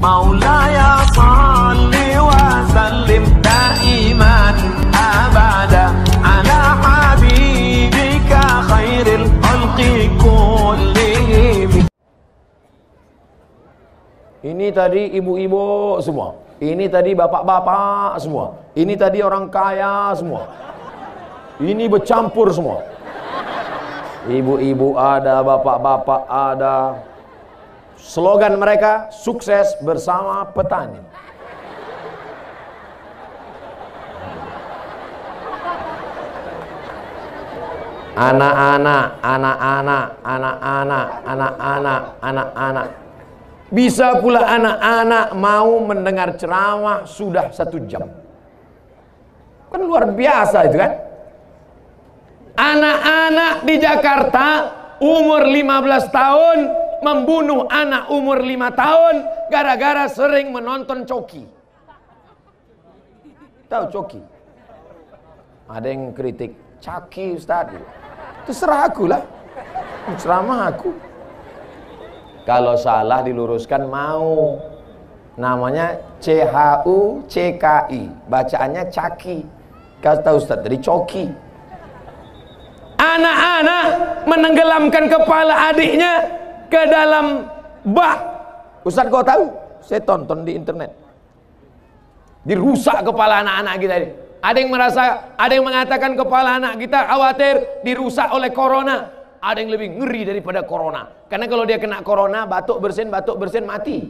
Maulaya salli wa sallim daiman abada ala habibika khairil khalqi kullihim. Ini tadi ibu-ibu semua, ini tadi bapak-bapak semua, ini tadi orang kaya semua, ini bercampur semua. Ibu-ibu ada, bapak-bapak ada. Slogan mereka, sukses bersama petani. Anak-anak, anak-anak, anak-anak, anak-anak, anak-anak. Bisa pula anak-anak mau mendengar ceramah sudah 1 jam. Kan luar biasa itu kan. Anak-anak di Jakarta umur 15 tahun membunuh anak umur 5 tahun gara-gara sering menonton Coki. Tahu Coki? Ada yang kritik, Caki Ustaz. Terserah aku lah, ceramah aku. Kalau salah diluruskan mau. Namanya CHUCKI, bacaannya Caki. Kata Ustaz tadi Coki. Anak-anak menenggelamkan kepala adiknya ke dalam bak. Ustaz kau tahu? Saya tonton di internet. Dirusak kepala anak-anak kita ini. Ada yang mengatakan kepala anak kita khawatir dirusak oleh corona. Ada yang lebih ngeri daripada corona. Karena kalau dia kena corona, batuk bersin mati.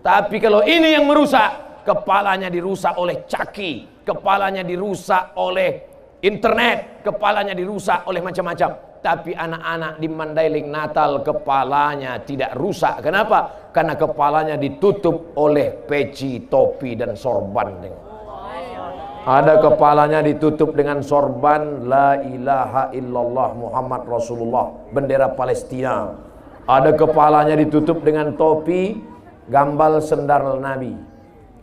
Tapi kalau ini yang merusak, kepalanya dirusak oleh Caki, kepalanya dirusak oleh internet, kepalanya dirusak oleh macam-macam. Tapi anak-anak di Mandailing Natal kepalanya tidak rusak. Kenapa? Karena kepalanya ditutup oleh peci, topi dan sorban. Ada kepalanya ditutup dengan sorban La ilaha illallah Muhammad Rasulullah, bendera Palestina. Ada kepalanya ditutup dengan topi gambar sendal Nabi.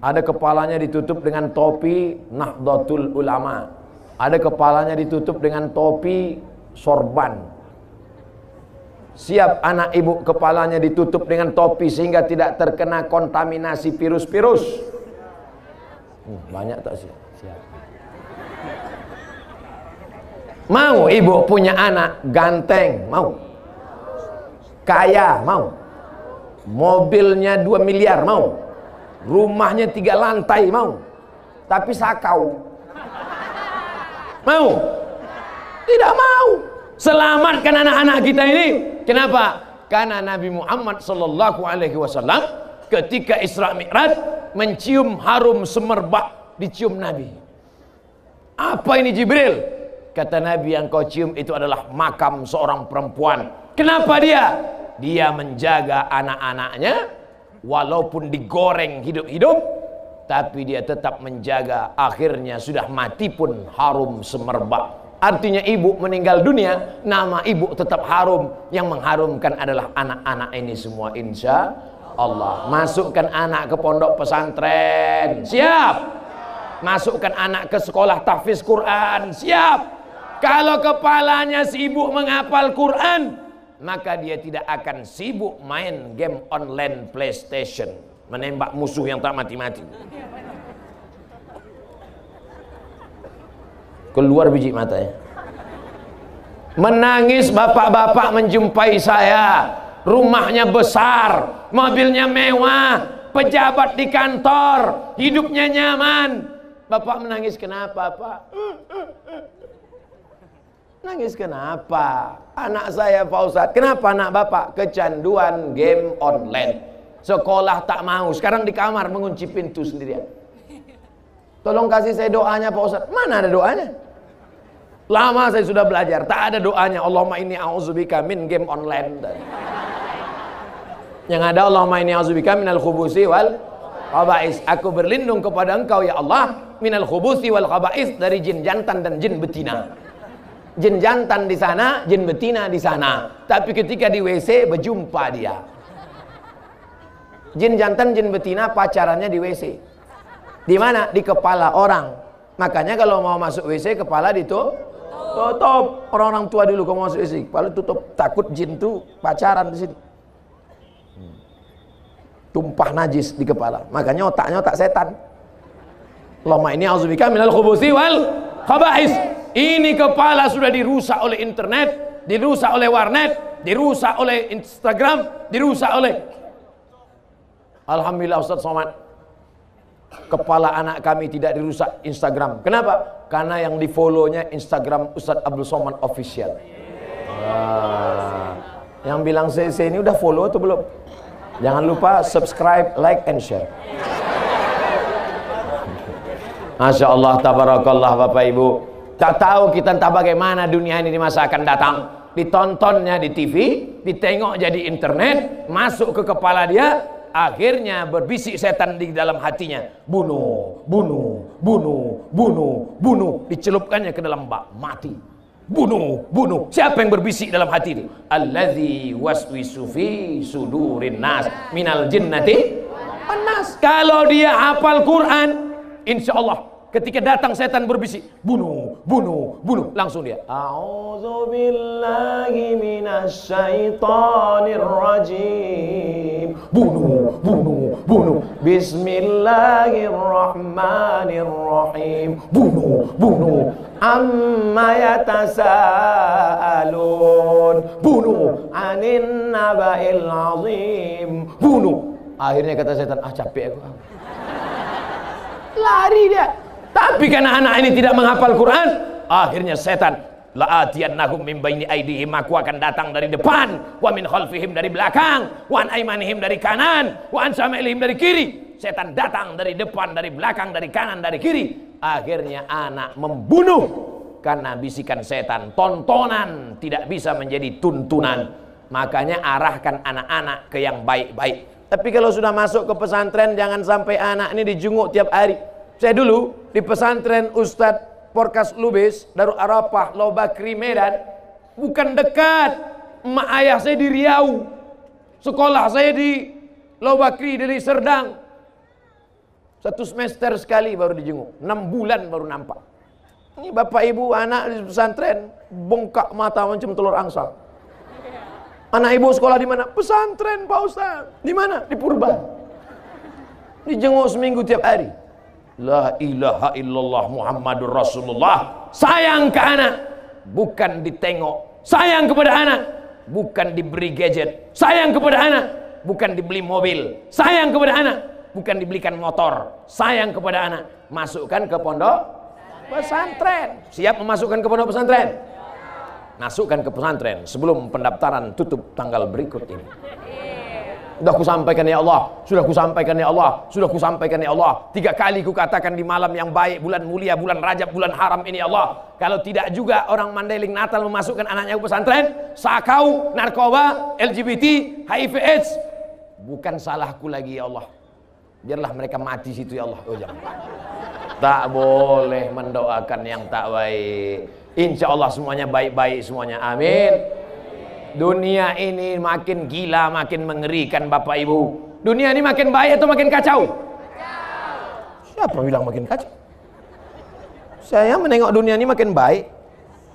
Ada kepalanya ditutup dengan topi Nahdlatul Ulama. Ada kepalanya ditutup dengan topi sorban. Siap anak ibu kepalanya ditutup dengan topi sehingga tidak terkena kontaminasi virus-virus. Banyak tak siap? Siap. Mau ibu punya anak ganteng? Mau? Kaya? Mau? Mobilnya 2 miliar? Mau? Rumahnya 3 lantai? Mau? Tapi sakau? Mau? Tidak mau. Selamatkan anak-anak kita ini. Kenapa? Karena Nabi Muhammad SAW ketika Isra Mi'raj mencium harum semerbak, dicium Nabi. Apa ini Jibril? Kata Nabi, yang kau cium itu adalah makam seorang perempuan. Kenapa dia? Dia menjaga anak-anaknya walaupun digoreng hidup-hidup, tapi dia tetap menjaga, akhirnya sudah mati pun harum semerbak. Artinya ibu meninggal dunia, nama ibu tetap harum. Yang mengharumkan adalah anak-anak ini semua, insya Allah. Masukkan anak ke pondok pesantren, siap. Masukkan anak ke sekolah tahfiz Quran, siap. Kalau kepalanya sibuk menghafal Quran, maka dia tidak akan sibuk main game online PlayStation, menembak musuh yang tak mati-mati. Keluar biji matanya. Menangis bapak-bapak menjumpai saya. Rumahnya besar, mobilnya mewah, pejabat di kantor, hidupnya nyaman. Bapak menangis kenapa, Pak? Nangis kenapa? Anak saya Pak Ustadz. Kenapa anak bapak? Kecanduan game online. Sekolah tak mau, sekarang di kamar mengunci pintu sendirian. Tolong kasih saya doanya Pak Ustadz. Mana ada doanya? Lama saya sudah belajar, tak ada doanya. Allahumma inni a'udzubika min game online. Yang ada Allahumma inni a'udzubika minal khubusi wal khaba'is. Aku berlindung kepada Engkau ya Allah minal khubusi wal khaba'is, dari jin jantan dan jin betina. Jin jantan di sana, jin betina di sana. Tapi ketika di WC berjumpa dia. Jin jantan, jin betina pacarannya di WC. Di mana? Di kepala orang. Makanya kalau mau masuk WC kepala ditutup. Orang-orang tua dulu kalau mau masuk WC kepala tutup, takut jin tuh pacaran di sini. tumpah najis di kepala. Makanya otaknya otak setan. Allahumma inni a'udzubika minal khubuthi wal khaba'is. Ini kepala sudah dirusak oleh internet, dirusak oleh warnet, dirusak oleh Instagram, dirusak oleh... Alhamdulillah Ustaz Somad, kepala anak kami tidak dirusak Instagram. Kenapa? Karena yang di follow-nya Instagram Ustaz Abdul Somad Official. Yang bilang CC ini udah follow atau belum? Jangan lupa subscribe, like, and share. Masya Allah, tabarakallah Bapak Ibu. Tak tahu kita entah bagaimana dunia ini di masa akan datang. Ditontonnya di TV, ditengok jadi internet, masuk ke kepala dia, akhirnya berbisik setan di dalam hatinya. Bunuh, bunuh, bunuh, bunuh, bunuh. Dicelupkannya ke dalam bak, mati. Bunuh, bunuh. Siapa yang berbisik dalam hati itu? Allazi waswisu fi sudurin nas minal jinnati wan nas. Kalau dia hafal Quran, insya Allah ketika datang setan berbisik, bunuh, bunuh, bunuh, langsung dia a'udzubillahi minasyaitonir rajim, bunuh, bunuh, bunuh, bismillahirrahmanirrahim, bunuh, bunuh, amma yatasaalun, bunuh, anin naba'il azim, bunuh. Akhirnya kata setan, capek aku, lari dia. Tapi karena anak ini tidak menghafal Quran, akhirnya setan, la'atiyannahum min baini aydihim, aku akan datang dari depan, wa min khalfihim dari belakang, wa an aymanihim dari kanan, wa an syama'ilihim dari kiri. Setan datang dari depan, dari belakang, dari kanan, dari kiri. Akhirnya anak membunuh karena bisikan setan. Tontonan tidak bisa menjadi tuntunan. Makanya arahkan anak-anak ke yang baik-baik. Tapi kalau sudah masuk ke pesantren, jangan sampai anak ini dijunguk tiap hari. Saya dulu di pesantren Ustadz Porkas Lubis, Darul Arafah, Lobakri, Medan, bukan dekat. Emak ayah saya di Riau, sekolah saya di Lobakri, dari Serdang. 1 semester sekali baru dijenguk, 6 bulan baru nampak. Ini bapak ibu anak di pesantren, bongkak mata macam telur angsa. Anak ibu sekolah di mana? Pesantren Pak Ustaz. Di mana? Di Purba. Dijenguk seminggu tiap hari. La ilaha illallah Muhammadur Rasulullah. Sayang ke anak, bukan ditengok. Sayang kepada anak, bukan diberi gadget. Sayang kepada anak, bukan dibeli mobil. Sayang kepada anak, bukan dibelikan motor. Sayang kepada anak, masukkan ke pondok pesantren. Siap memasukkan ke pondok pesantren? Masukkan ke pesantren sebelum pendaftaran tutup tanggal berikut ini. Sudah kusampaikan ya Allah, sudah kusampaikan ya Allah, sudah kusampaikan ya Allah. 3 kali kukatakan di malam yang baik, bulan mulia, bulan Rajab, bulan haram ini ya Allah. Kalau tidak juga orang Mandailing Natal memasukkan anaknya ke pesantren, sakau, narkoba, LGBT, HIV AIDS, bukan salahku lagi ya Allah. Biarlah mereka mati situ ya Allah. Oh, jangan. Tak boleh mendoakan yang tak baik. Insya Allah semuanya baik-baik semuanya. Amin. Dunia ini makin gila, makin mengerikan Bapak Ibu. Dunia ini makin baik atau makin kacau? Siapa bilang makin kacau? Saya menengok dunia ini makin baik.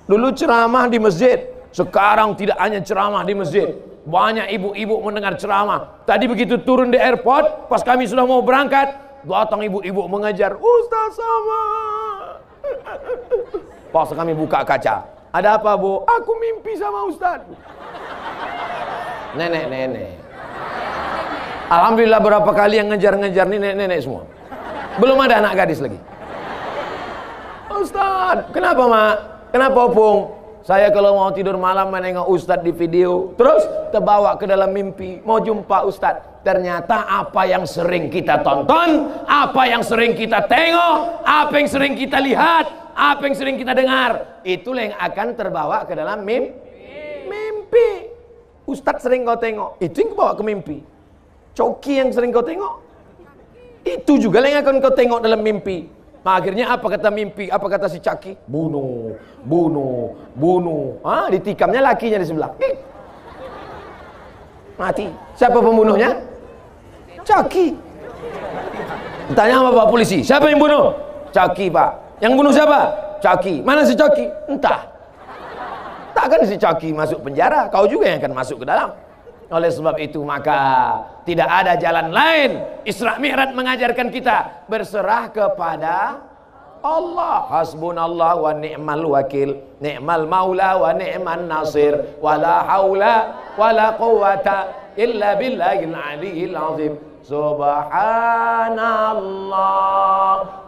Dulu ceramah di masjid, sekarang tidak hanya ceramah di masjid. Banyak ibu-ibu mendengar ceramah. Tadi begitu turun di airport, pas kami sudah mau berangkat, datang ibu-ibu mengajar, Ustaz sama. Pas kami buka kaca, ada apa Bu? Aku mimpi sama Ustaz. Nenek-nenek. Alhamdulillah berapa kali yang ngejar-ngejar nih nenek-nenek semua. Belum ada anak gadis lagi. Ustaz, kenapa Mak? Kenapa Opung? Saya kalau mau tidur malam menengok Ustaz di video, terus terbawa ke dalam mimpi, mau jumpa Ustaz. Ternyata apa yang sering kita tonton, apa yang sering kita tengok, apa yang sering kita lihat, apa yang sering kita dengar, itulah yang akan terbawa ke dalam mimpi. Ustadz sering kau tengok, itu yang kau bawa ke mimpi. Coki yang sering kau tengok, itu juga yang akan kau tengok dalam mimpi. Nah, akhirnya apa kata mimpi? Apa kata si Caki? Bunuh, bunuh, bunuh. Ditikamnya lakinya di sebelah. Mati. Siapa pembunuhnya? Caki. Tanya sama Pak polisi, siapa yang bunuh? Caki Pak. Yang bunuh siapa? Caki. Mana si Caki? Entah. Takkan si Caki masuk penjara, kau juga yang akan masuk ke dalam. Oleh sebab itu maka tidak ada jalan lain. Isra Mi'raj mengajarkan kita berserah kepada Allah. Hasbunallah wa ni'mal wakil, ni'mal maula wa ni'man nasir, wala haula wala quwata illa billahil aliyil azim. Subhanallah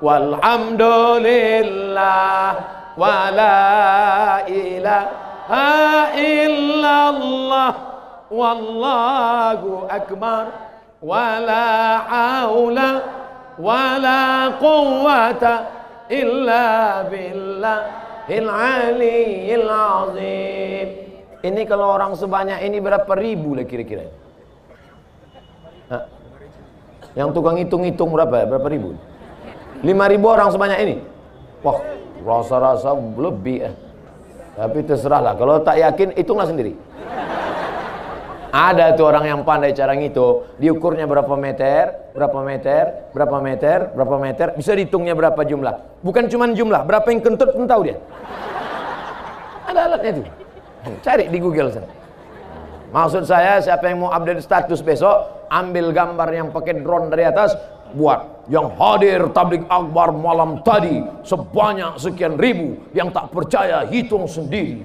walhamdulillah wala ilaha illallah wallahu akbar wala haula wala quwwata illa billahil aliyil azim. Ini kalau orang sebanyak ini berapa ribu lah kira-kira? Yang tukang hitung-hitung berapa ribu? 5.000 orang sebanyak ini. Wah, rasa-rasa lebih. Tapi terserahlah. Kalau tak yakin, hitunglah sendiri. Ada tuh orang yang pandai cara ngitung, diukurnya berapa meter, berapa meter, berapa meter, berapa meter, bisa dihitungnya berapa jumlah. Bukan cuma jumlah, berapa yang kentut pun tahu dia. Ada alatnya tuh. Cari di Google sana. Maksud saya, siapa yang mau update status besok, ambil gambar yang pakai drone dari atas, buat yang hadir tabligh akbar malam tadi sebanyak sekian ribu, yang tak percaya hitung sendiri.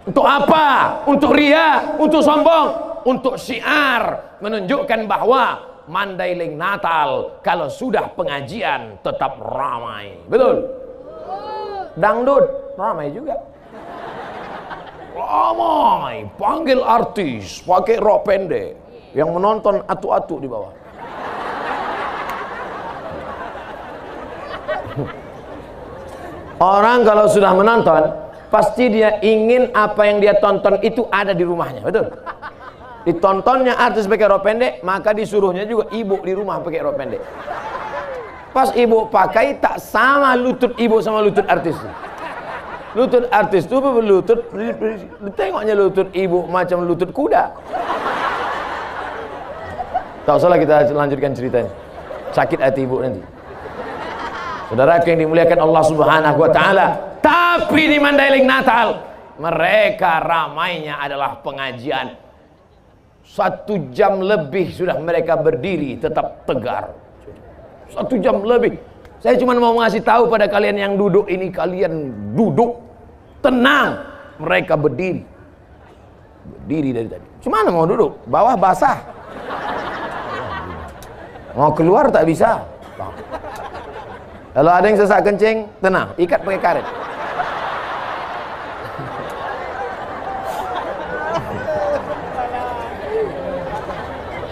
Untuk apa? Untuk ria, untuk sombong, untuk syiar, menunjukkan bahwa Mandailing Natal kalau sudah pengajian tetap ramai. Betul? Dangdut ramai juga. Ramai, panggil artis pakai rok pendek, yang menonton atu-atu di bawah. Orang kalau sudah menonton, pasti dia ingin apa yang dia tonton itu ada di rumahnya, betul? Ditontonnya artis pakai rok pendek, maka disuruhnya juga ibu di rumah pakai rok pendek. Pas ibu pakai, tak sama lutut ibu sama lutut artis. Lutut artis itu berlutut, tengoknya lutut ibu macam lutut kuda. Tak usahlah kita lanjutkan ceritanya. Sakit hati ibu nanti. Saudara yang dimuliakan Allah Subhanahu wa taala. Tapi di Mandailing Natal, mereka ramainya adalah pengajian. 1 jam lebih sudah mereka berdiri tetap tegar. 1 jam lebih. Saya cuma mau ngasih tahu pada kalian yang duduk ini, kalian duduk tenang. Mereka berdiri. Berdiri dari tadi. Cuma mau duduk, bawah basah. Mau keluar tak bisa. Kalau ada yang sesak kencing, tenang, ikat pakai karet.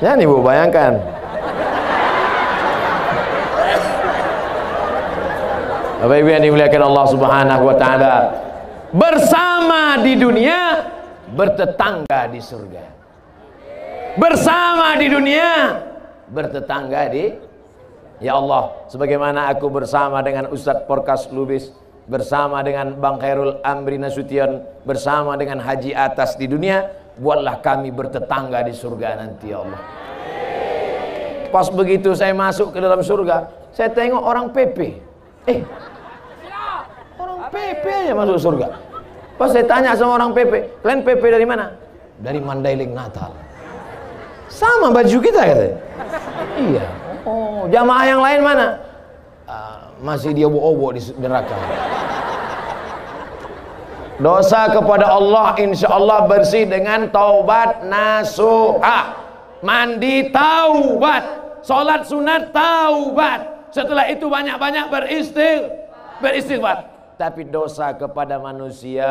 Ya nih Bu, bayangkan. Bapak Ibu yang dimuliakan Allah Subhanahu wa taala, bersama di dunia, bertetangga di surga. Bersama di dunia, bertetangga di, ya Allah, sebagaimana aku bersama dengan Ustadz Porkas Lubis, bersama dengan Bang Khairul Amri Nasution, bersama dengan Haji Atas di dunia, buatlah kami bertetangga di surga nanti ya Allah. Pas begitu saya masuk ke dalam surga, saya tengok orang PP. Orang PP aja masuk surga. Pas saya tanya sama orang PP, kalian PP dari mana? Dari Mandailing Natal. Sama baju kita katanya. Iya. Oh, jamaah yang lain mana? Masih dia obo-obo di neraka. Dosa kepada Allah insya Allah bersih dengan taubat nasuha. Mandi taubat, sholat sunat taubat. Setelah itu banyak-banyak beristighfar. Tapi dosa kepada manusia,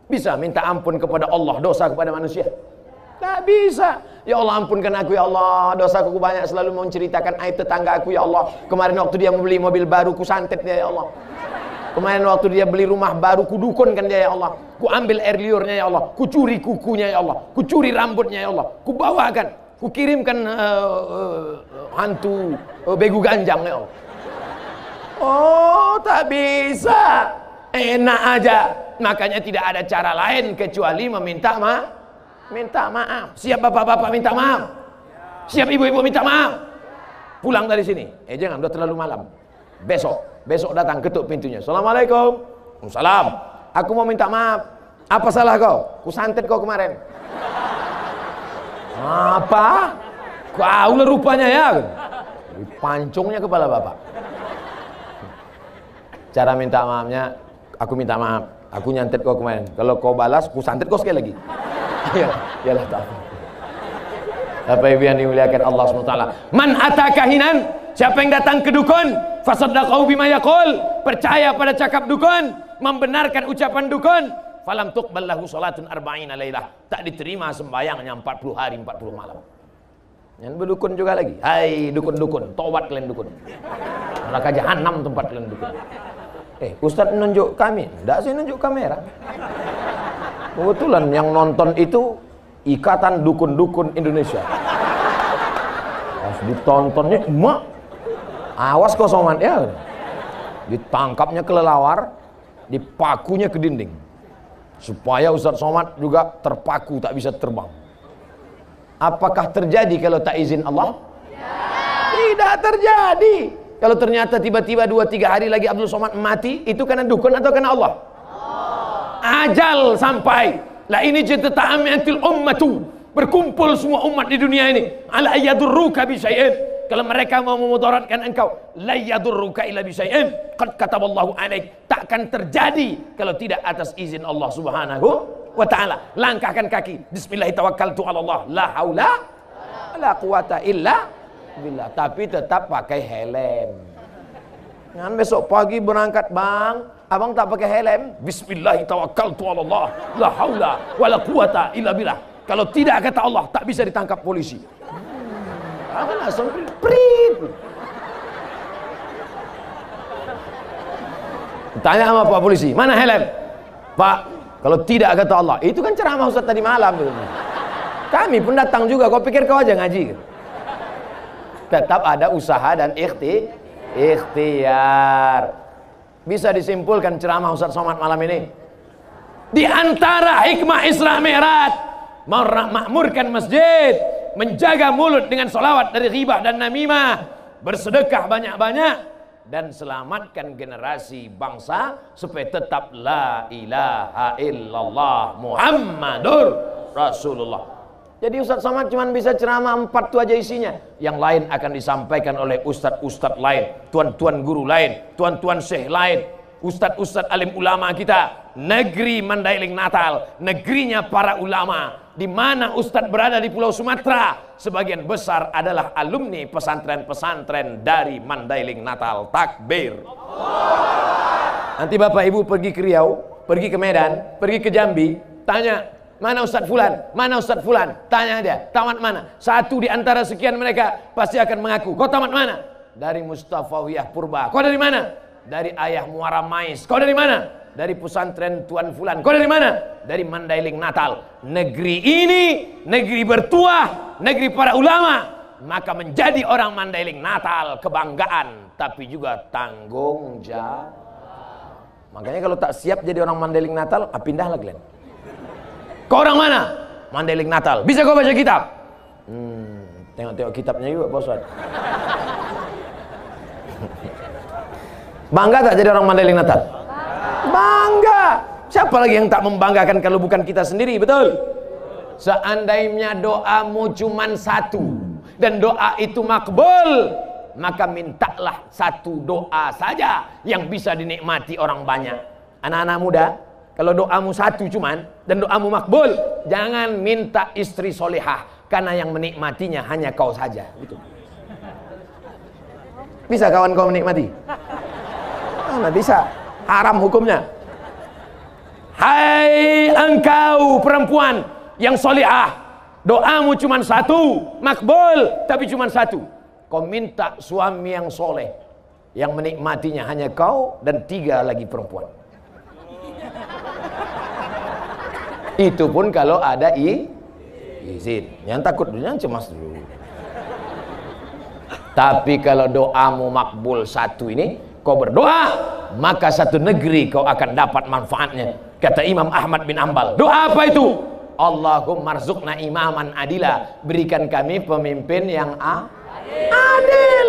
bisa minta ampun kepada Allah dosa kepada manusia? Tak bisa. Ya Allah ampunkan aku ya Allah, dosaku banyak, selalu mau menceritakan aib tetangga aku ya Allah. Kemarin waktu dia membeli mobil baru, ku santet dia ya Allah. Kemarin waktu dia beli rumah baru, ku dukunkan dia ya Allah. Ku ambil air liurnya ya Allah, ku curi kukunya ya Allah, ku curi rambutnya ya Allah, ku bawakan, ku kirimkan hantu begu ganjang ya Allah. Oh, tak bisa. Enak aja. Makanya tidak ada cara lain kecuali meminta maaf. Siap bapak-bapak minta maaf? Siap ibu-ibu minta maaf? Pulang dari sini. Jangan, udah terlalu malam. Besok datang ketuk pintunya. Assalamualaikum. Waalaikumsalam. Aku mau minta maaf. Apa salah kau? Ku santet kau kemarin. Apa? Kau lah rupanya ya. Pancungnya kepala bapak. Cara minta maafnya, aku minta maaf. Aku nyantet kau kemarin. Kalau kau balas, ku santet kau sekali lagi. Yalah tak. Bapak Ibu yang dimuliakan Allah SWT. Man ata kahinan, siapa yang datang ke dukun, fasaddaqahu bima yaqul, percaya pada cakap dukun, membenarkan ucapan dukun, falam tuqbal lahu salatun arba'ina lailah, tak diterima sembahyangnya 40 hari 40 malam. Yang berdukun juga lagi. Hai dukun-dukun, tobat kalian dukun. Neraka jahanam tempat kalian dukun. Ustaz nunjuk kami. Enggak sih nunjuk kamera. Kebetulan yang nonton itu Ikatan Dukun-Dukun Indonesia. Pas ditontonnya, emak, awas kosongan ya. Ditangkapnya kelelawar, dipakunya ke dinding, supaya Ustaz Somad juga terpaku tak bisa terbang. Apakah terjadi kalau tak izin Allah? Tidak terjadi. Kalau ternyata tiba-tiba 2-3 hari lagi Abdul Somad mati, itu karena dukun atau karena Allah? Ajal sampai. La ini jatata'amiatil ummatu, berkumpul semua umat di dunia ini, ala ayyadurruka bisyai'in, kalau mereka mau memudaratkan engkau, la yadurruka illa bisyai'in qad kataballahu alaik, takkan terjadi kalau tidak atas izin Allah Subhanahu wa ta'ala. Langkahkan kaki, bismillah tawakkaltu ala Allah, la haula la quwata illa billah, tapi tetap pakai helm. Jangan besok pagi berangkat, bang, abang tak pakai helm, bismillah tawakkaltu ala Allah, la haula wala quwata illa billah. Kalau tidak kata Allah, tak bisa ditangkap polisi. Abang langsung prit. Tanya sama Pak polisi, mana helm? Pak, kalau tidak kata Allah, itu kan ceramah Ustaz tadi malam. Kami pun datang juga, kau pikir kau aja ngaji? Tetap ada usaha dan ikhtiar. Bisa disimpulkan ceramah Ustaz Somad malam ini, di antara hikmah Isra Mi'raj, memakmurkan masjid, menjaga mulut dengan sholawat dari ghibah dan namimah, bersedekah banyak-banyak, dan selamatkan generasi bangsa supaya tetap la ilaha illallah Muhammadur Rasulullah. Jadi Ustaz Somad cuma bisa ceramah 4 itu aja isinya. Yang lain akan disampaikan oleh ustadz-ustadz lain, tuan-tuan guru lain, tuan-tuan syekh lain, ustadz-ustadz alim ulama kita. Negeri Mandailing Natal, negerinya para ulama. Di mana ustadz berada di Pulau Sumatera, sebagian besar adalah alumni pesantren-pesantren dari Mandailing Natal. Takbir. Nanti Bapak Ibu pergi ke Riau, pergi ke Medan, pergi ke Jambi, tanya, mana Ustadz Fulan? Mana Ustadz Fulan? Tanya dia, tamat mana? Satu di antara sekian mereka pasti akan mengaku, kau tamat mana? Dari Mustafawiyah Purba. Kau dari mana? Dari Ayah Muara Mais. Kau dari mana? Dari pesantren Tuan Fulan. Kau dari mana? Dari Mandailing Natal. Negeri ini, negeri bertuah, negeri para ulama. Maka menjadi orang Mandailing Natal kebanggaan, tapi juga tanggung jawab. Makanya kalau tak siap jadi orang Mandailing Natal, pindahlah kalian. Kau orang mana? Mandailing Natal. Bisa kau baca kitab? Tengok-tengok kitabnya juga, Pak Ustaz. Bangga tak jadi orang Mandailing Natal? Bangga. Siapa lagi yang tak membanggakan kalau bukan kita sendiri, betul? Seandainya doamu cuma satu dan doa itu makbul, maka mintalah satu doa saja yang bisa dinikmati orang banyak. Anak-anak muda, kalau doamu satu cuman dan doamu makbul, jangan minta istri solehah, karena yang menikmatinya hanya kau saja. Gitu. Bisa kawan kau menikmati? Mana bisa? Haram hukumnya. Hai engkau perempuan yang solehah, doamu cuma satu, makbul, tapi cuma satu. Kau minta suami yang soleh, yang menikmatinya hanya kau dan 3 lagi perempuan. Itu pun kalau ada izin. Yang takut dulu, yang cemas dulu. Tapi kalau doamu makbul satu ini, kau berdoa, maka satu negeri kau akan dapat manfaatnya. Kata Imam Ahmad bin Ambal, doa apa itu? Allahumma rzuqna imaman adila, berikan kami pemimpin yang adil.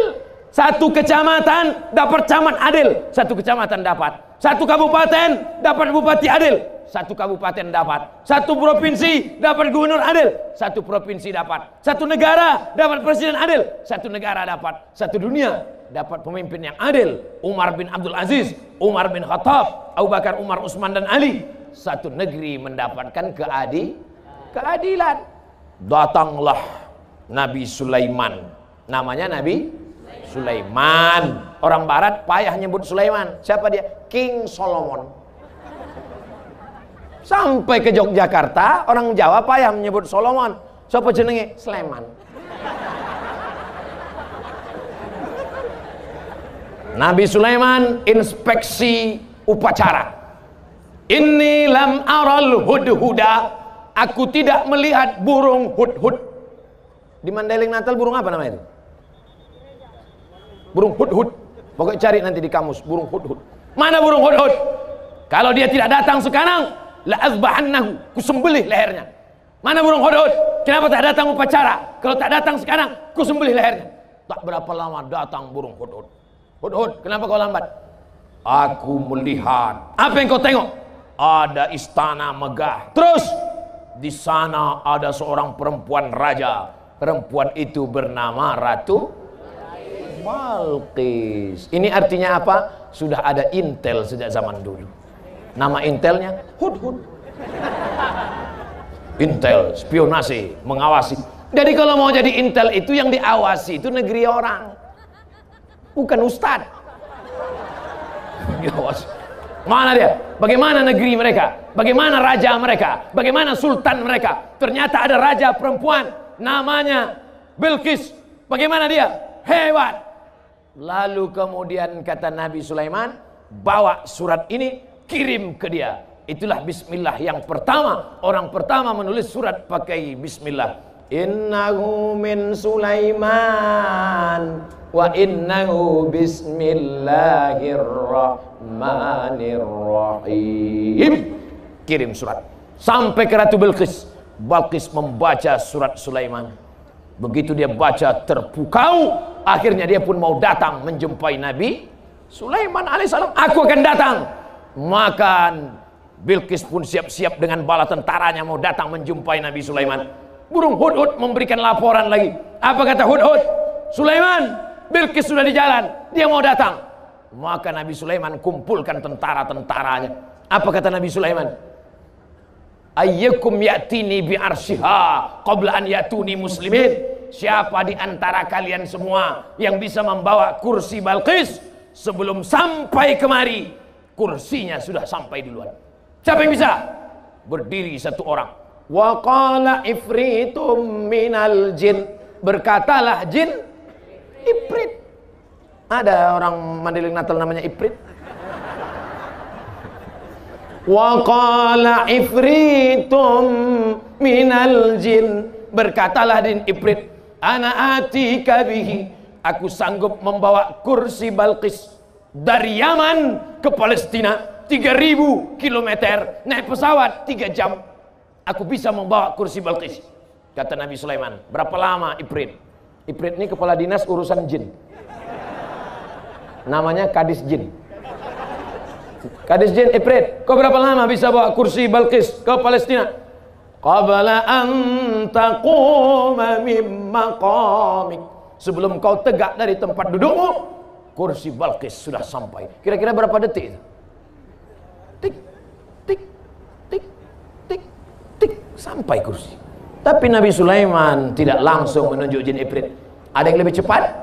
Satu kecamatan dapat camat adil, satu kecamatan dapat. Satu kabupaten dapat bupati adil, satu kabupaten dapat. Satu provinsi dapat gubernur adil, satu provinsi dapat. Satu negara dapat presiden adil, satu negara dapat. Satu dunia dapat pemimpin yang adil. Umar bin Abdul Aziz, Umar bin Khattab, Abu Bakar, Umar, Utsman dan Ali. Satu negeri mendapatkan keadilan. Datanglah Nabi Sulaiman. Namanya Nabi Sulaiman. Orang barat payah nyebut Sulaiman. Siapa dia? King Solomon. Sampai ke Yogyakarta, orang Jawa payah menyebut Solomon. Siapa jenenge? Sleman. Nabi Sulaiman inspeksi upacara. Inni lam aral hudhuda. Aku tidak melihat burung hudhud. Di Mandailing Natal burung apa namanya itu? Burung hudhud. Pokoknya cari nanti di kamus burung hudhud. Mana burung hudhud? Kalau dia tidak datang sekarang, la azbahannahu, kusembelih lehernya. Mana burung hudhud? Kenapa tak datang upacara? Kalau tak datang sekarang, kusembelih lehernya. Tak berapa lama datang burung hudhud. Hudhud, kenapa kau lambat? Aku melihat. Apa yang kau tengok? Ada istana megah. Terus di sana ada seorang perempuan raja. Perempuan itu bernama Ratu Balqis. Ini artinya apa? Sudah ada intel sejak zaman dulu. Nama intelnya Hudhud. Intel, spionase, mengawasi. Jadi kalau mau jadi intel itu yang diawasi itu negeri orang, bukan ustadz. Diawasi. Mana dia? Bagaimana negeri mereka? Bagaimana raja mereka? Bagaimana sultan mereka? Ternyata ada raja perempuan namanya Bilqis. Bagaimana dia? Hebat. Lalu kemudian kata Nabi Sulaiman, bawa surat ini, kirim ke dia. Itulah bismillah yang pertama. Orang pertama menulis surat pakai bismillah. Innahu min Sulaiman wa innahu bismillahirrahmanirrahim. Kirim surat sampai ke Ratu Bilqis. Balqis membaca surat Sulaiman. Begitu dia baca terpukau, akhirnya dia pun mau datang menjumpai Nabi Sulaiman alaihissalam. Aku akan datang. Maka Bilqis pun siap-siap dengan bala tentaranya mau datang menjumpai Nabi Sulaiman. Burung hudhud memberikan laporan lagi. Apa kata hudhud? Sulaiman, Bilqis sudah di jalan, dia mau datang. Maka Nabi Sulaiman kumpulkan tentara-tentaranya. Apa kata Nabi Sulaiman? Ayyukum ya'tini bi arsyiha qabla an ya'tuni muslimin. Siapa di antara kalian semua yang bisa membawa kursi Balqis sebelum sampai kemari? Kursinya sudah sampai duluan. Siapa yang bisa? Berdiri satu orang. Wa qala ifritum minal jin. Berkatalah jin, Ifrit. Ada orang Mandailing Natal namanya Ifrit. Wa qala ifritum minal jin. Berkatalah jin Ifrit, ana atika bihi. Aku sanggup membawa kursi Balqis dari Yaman ke Palestina 3000 km naik pesawat 3 jam. Aku bisa membawa kursi Balqis. Kata Nabi Sulaiman. Berapa lama Ifrit? Ifrit ini kepala dinas urusan jin. Namanya Kadis Jin. Kadis Jin Ifrit, kau berapa lama bisa bawa kursi Balqis ke Palestina? Qabla an taquma min maqamik. Sebelum kau tegak dari tempat dudukmu, kursi Balqis sudah sampai. Kira-kira berapa detik itu? Tik, tik, tik, tik, tik, sampai kursi. Tapi Nabi Sulaiman tidak langsung menunjuk jin Ifrit. Ada yang lebih cepat?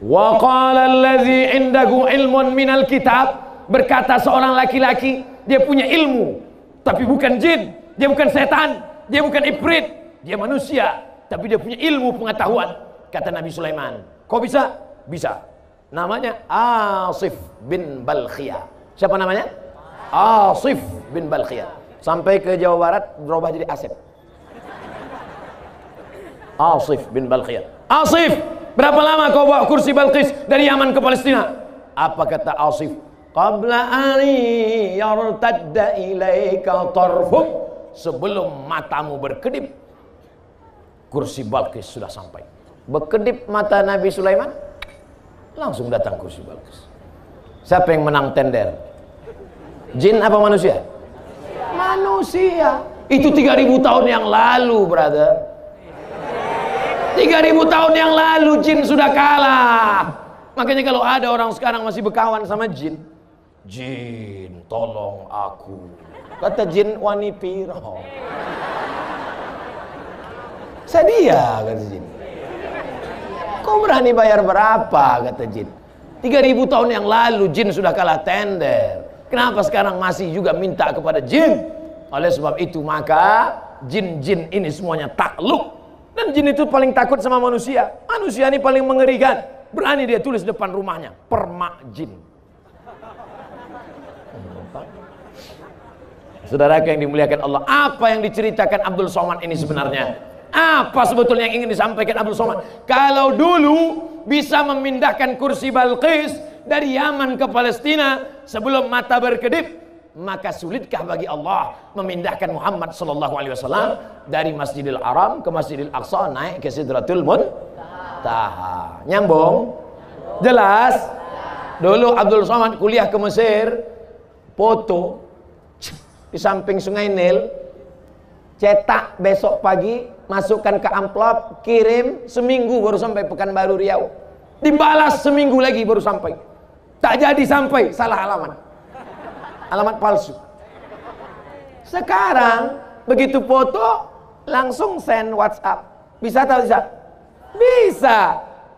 Wa qala allazi indahu ilmun minal kitab. Berkata seorang laki-laki, dia punya ilmu, tapi bukan jin, dia bukan setan, dia bukan Ifrit, dia manusia, tapi dia punya ilmu pengetahuan. Kata Nabi Sulaiman, kau bisa? Bisa. Namanya Asif bin Balkhiyah. Siapa namanya? Asif bin Balkhiyah. Sampai ke Jawa Barat berubah jadi Asif. Asif bin Balkhiyah. Asif, berapa lama kau bawa kursi Balqis dari Yaman ke Palestina? Apa kata Asif? Qabla an yartadda ilaika tarfuk. Sebelum matamu berkedip, kursi Balqis sudah sampai. Berkedip mata Nabi Sulaiman, langsung datang kursi Balqis. Siapa yang menang tender? Jin apa manusia? manusia. Itu 3000 tahun yang lalu, brother. 3000 tahun yang lalu jin sudah kalah. Makanya kalau ada orang sekarang masih berkawan sama jin, jin tolong aku. Kata jin, wani piro. Sedia, kata jin. Kau berani bayar berapa, kata jin. 3000 tahun yang lalu jin sudah kalah tender. Kenapa sekarang masih juga minta kepada jin? Oleh sebab itu maka jin-jin ini semuanya takluk. Dan jin itu paling takut sama manusia. Manusia ini paling mengerikan. Berani dia tulis depan rumahnya, permak jin. Saudara yang dimuliakan Allah, apa yang diceritakan Abdul Somad ini sebenarnya? Apa sebetulnya yang ingin disampaikan Abdul Somad? Kalau dulu bisa memindahkan kursi Balqis dari Yaman ke Palestina sebelum mata berkedip, maka sulitkah bagi Allah memindahkan Muhammad sallallahu alaihi wasallam dari Masjidil Haram ke Masjidil Aqsa naik ke Sidratul Muntaha? Nyambung? Jelas? Dulu Abdul Somad kuliah ke Mesir, foto di samping Sungai Nil, cetak besok pagi, masukkan ke amplop, kirim, seminggu baru sampai Pekanbaru Riau. Dibalas seminggu lagi baru sampai. Tak jadi sampai, salah alamat. Alamat palsu. Sekarang begitu foto langsung send WhatsApp. Bisa tak bisa? Bisa.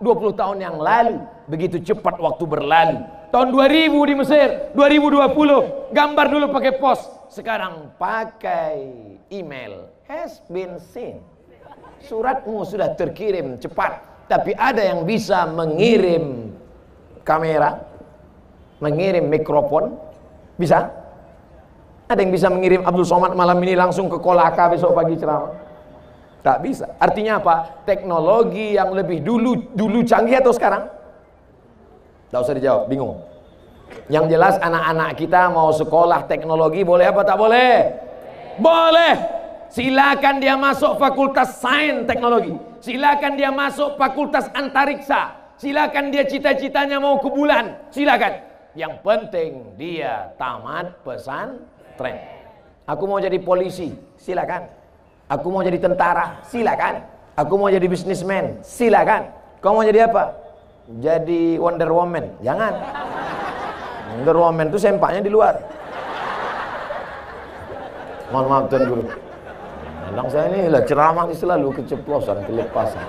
20 tahun yang lalu, begitu cepat waktu berlalu. Tahun 2000 di Mesir, 2020 gambar dulu pakai pos, sekarang pakai email. Has been seen. Suratmu sudah terkirim cepat. Tapi ada yang bisa mengirim kamera, mengirim mikrofon. Bisa? Ada yang bisa mengirim Abdul Somad malam ini langsung ke Kolaka besok pagi ceramah? Tak bisa. Artinya apa? Teknologi yang lebih dulu canggih atau sekarang? Tak usah dijawab, bingung. Yang jelas anak-anak kita mau sekolah teknologi boleh apa tak boleh? Boleh. Silakan dia masuk fakultas sains teknologi. Silakan dia masuk fakultas antariksa. Silakan dia cita-citanya mau ke bulan. Silakan. Yang penting dia tamat pesantren. Aku mau jadi polisi, silakan. Aku mau jadi tentara, silakan. Aku mau jadi bisnismen, silakan. Kau mau jadi apa? Jadi Wonder Woman, jangan. Wonder Woman itu sempaknya di luar. Mohon maaf Tuan Guru. Memang saya ini lah ceramah selalu keceplosan, kelepasan.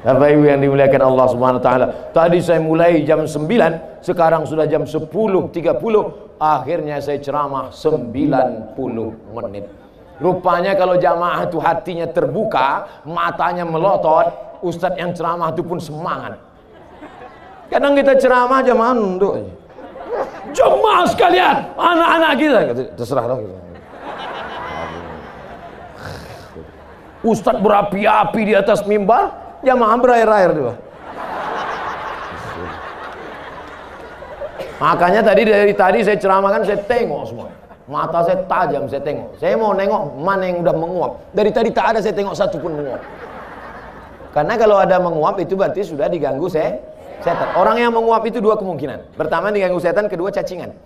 Bapak Ibu yang dimuliakan Allah Subhanahu wa taala. Tadi saya mulai jam 9, sekarang sudah jam 10.30. Akhirnya saya ceramah 90 menit. Rupanya kalau jamaah itu hatinya terbuka, matanya melotot, ustadz yang ceramah itu pun semangat. Kadang kita ceramah jamaah nunduk. Jemaah sekalian, anak-anak kita, terserah dong. Ustadz berapi-api di atas mimbar, jamaah berair-air dia. Makanya dari tadi saya ceramahkan, saya tengok semua. Mata saya tajam, saya tengok. Saya mau nengok mana yang udah menguap. Dari tadi tak ada saya tengok satu pun menguap. Karena kalau ada menguap itu berarti sudah diganggu setan. Orang yang menguap itu dua kemungkinan. Pertama diganggu setan, kedua cacingan.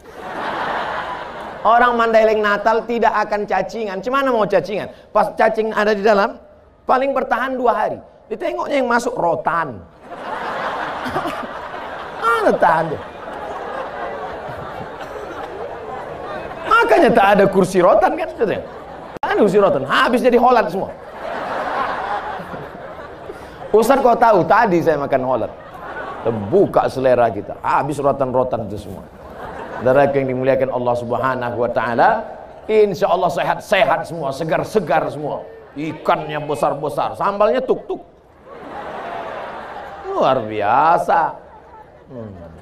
Orang Mandailing Natal tidak akan cacingan. Cemana mau cacingan? Pas cacing ada di dalam, paling bertahan 2 hari. Ditengoknya yang masuk rotan. Ada tahan dia. Makanya tak ada kursi rotan kan? Tak ada kursi rotan. Habis jadi Holland semua. Ustaz kau tahu tadi saya makan Holland. Terbuka selera kita. Habis rotan-rotan itu semua. Saudara yang dimuliakan Allah Subhanahu wa taala, insya Allah sehat-sehat semua, segar-segar semua. Ikannya besar-besar, sambalnya tuk-tuk. Luar biasa.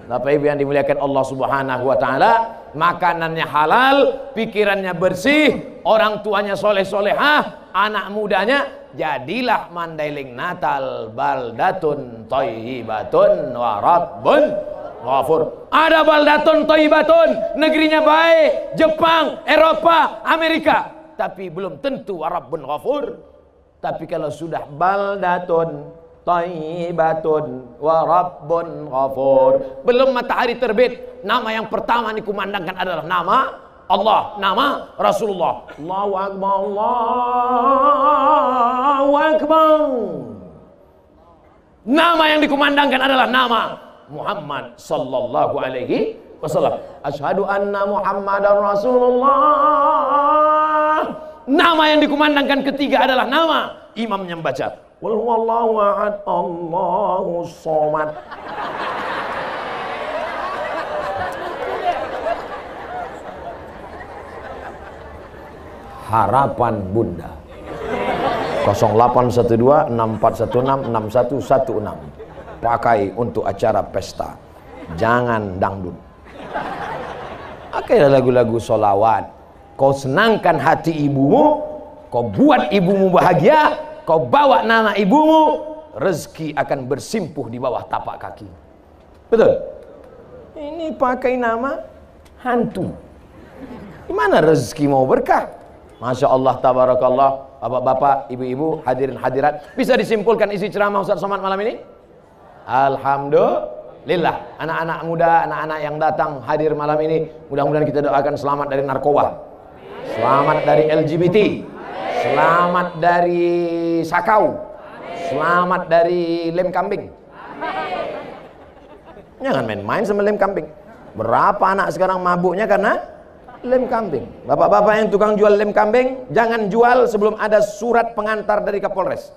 Bapak Ibu yang dimuliakan Allah Subhanahu wa taala, makanannya halal, pikirannya bersih, orang tuanya soleh-solehah, anak mudanya jadilah Mandailing Natal baldatun thayyibatun wa rabbun ghafur. Ada baldatun thayyibatun, negerinya baik, Jepang, Eropa, Amerika, tapi belum tentu wa rabbun ghafur. Tapi kalau sudah baldatun thayyibatun wa rabbun ghafur, belum matahari terbit, nama yang pertama dikumandangkan adalah nama Allah, nama Rasulullah. Allahu Akbar, Allahu Akbar. Nama yang dikumandangkan adalah nama Muhammad sallallahu alaihi wasallam. Asyhadu anna Muhammadar Rasulullah. Nama yang dikumandangkan ketiga adalah nama imam yang baca. Qul huwallahu ahad, Allahus somad. Harapan Bunda 0812 6416 6116. Pakai untuk acara pesta, jangan dangdut. Pakai lagu-lagu solawat. Kau senangkan hati ibumu, kau buat ibumu bahagia, kau bawa nama ibumu, rezeki akan bersimpuh di bawah tapak kaki. Betul? Ini pakai nama hantu. Gimana rezeki mau berkah? Masya Allah, tabarakallah. Bapak-bapak, ibu-ibu, hadirin hadirat, bisa disimpulkan isi ceramah Ustaz Somad malam ini? Alhamdulillah. Anak-anak muda, anak-anak yang datang hadir malam ini, mudah-mudahan kita doakan selamat dari narkoba, selamat dari LGBT, selamat dari sakau, selamat dari lem kambing. Jangan main-main sama lem kambing. Berapa anak sekarang mabuknya karena lem kambing. Bapak-bapak yang tukang jual lem kambing, jangan jual sebelum ada surat pengantar dari Kapolres.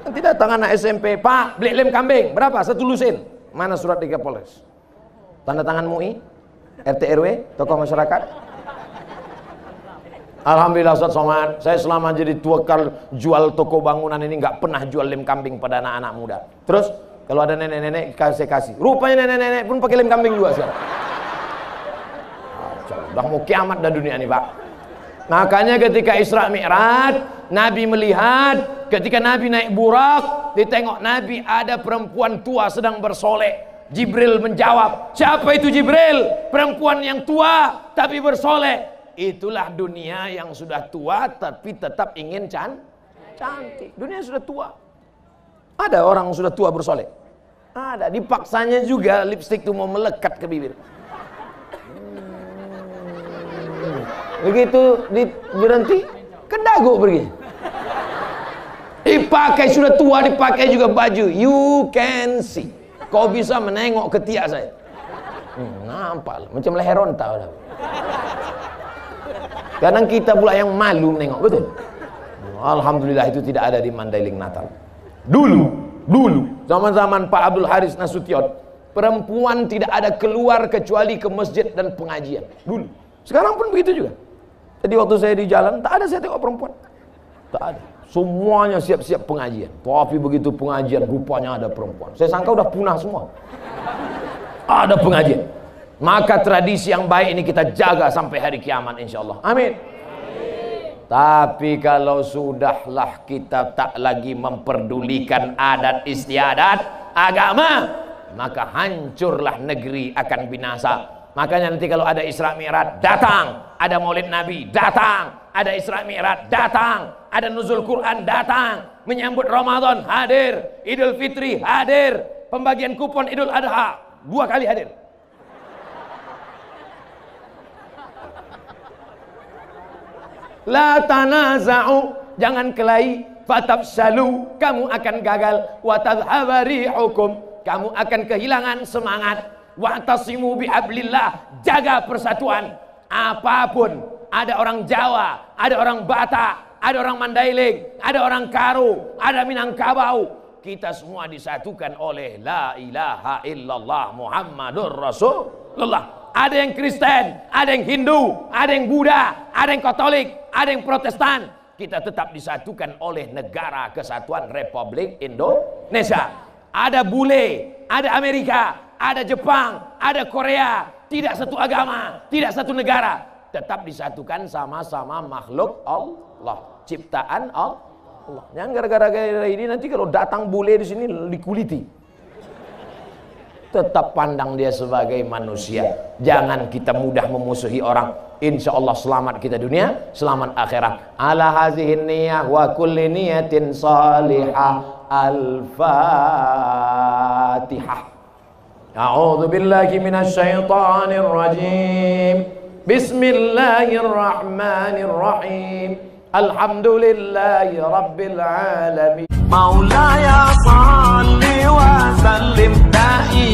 Nanti datang anak SMP, Pak, beli lem kambing, berapa? 1 lusin. Mana surat dari Kapolres? Tanda tangan MUI, RT RW, tokoh masyarakat. Alhamdulillah Ustaz Somad, saya selama jadi tukang jual toko bangunan ini nggak pernah jual lem kambing pada anak-anak muda. Terus kalau ada nenek-nenek kasih. Rupanya nenek-nenek pun pakai lem kambing juga sekarang. Udah mau kiamat dah dunia ini, Pak. Makanya ketika Isra Mi'raj, Nabi melihat ketika Nabi naik burak, ditengok Nabi ada perempuan tua sedang bersolek. Jibril menjawab, siapa itu Jibril? Perempuan yang tua tapi bersolek. Itulah dunia yang sudah tua tapi tetap ingin cantik. Dunia sudah tua. Ada orang sudah tua bersolek? Ada. Dipaksanya juga lipstik itu mau melekat ke bibir. Begitu berhenti, ke dagu pergi. Dipakai sudah tua, dipakai juga baju. You can see. Kau bisa menengok ketiak saya. Nampak macam leher onta. Kadang kita pula yang malu menengok, betul? Alhamdulillah itu tidak ada di Mandailing Natal. Dulu zaman-zaman Pak Abdul Haris Nasution, perempuan tidak ada keluar kecuali ke masjid dan pengajian. Dulu. Sekarang pun begitu juga. Jadi waktu saya di jalan, tak ada saya tengok perempuan. Tak ada. Semuanya siap-siap pengajian. Tapi begitu pengajian, rupanya ada perempuan. Saya sangka udah punah semua. Ada pengajian. Maka tradisi yang baik ini kita jaga sampai hari kiamat insya Allah. Amin. Tapi kalau sudahlah kita tak lagi memperdulikan adat istiadat agama, maka hancurlah negeri akan binasa. Makanya nanti kalau ada Isra Mi'raj datang, ada Maulid Nabi datang, ada Isra Mi'raj datang, ada Nuzul Quran datang, menyambut Ramadan hadir, Idul Fitri hadir, pembagian kupon Idul Adha 2 kali hadir. La tanaza'u, jangan kelahi, fatafshalu, kamu akan gagal, wa tadhhaba rihukum, kamu akan kehilangan semangat. Wa'tasimu bihablillah, jaga persatuan. Apapun, ada orang Jawa, ada orang Batak, ada orang Mandailing, ada orang Karo, ada Minangkabau, kita semua disatukan oleh la ilaha illallah Muhammadur Rasulullah. Ada yang Kristen, ada yang Hindu, ada yang Buddha, ada yang Katolik, ada yang Protestan. Kita tetap disatukan oleh Negara Kesatuan Republik Indonesia. Ada bule, ada Amerika, ada Jepang, ada Korea, tidak satu agama, tidak satu negara, tetap disatukan sama-sama makhluk Allah, ciptaan Allah. Yang gara-gara ini nanti kalau datang bule di sini dikuliti. Tetap pandang dia sebagai manusia. Jangan kita mudah memusuhi orang. Insya Allah selamat kita dunia, selamat akhirat. Ala hazihin niyah wa kulli niyatin salihah. Al-Fatihah. A'udzu billahi minasyaitonir rajim. Bismillahirrahmanirrahim. Alhamdulillahi rabbil alamin. Maulaya salli wa sallim da'i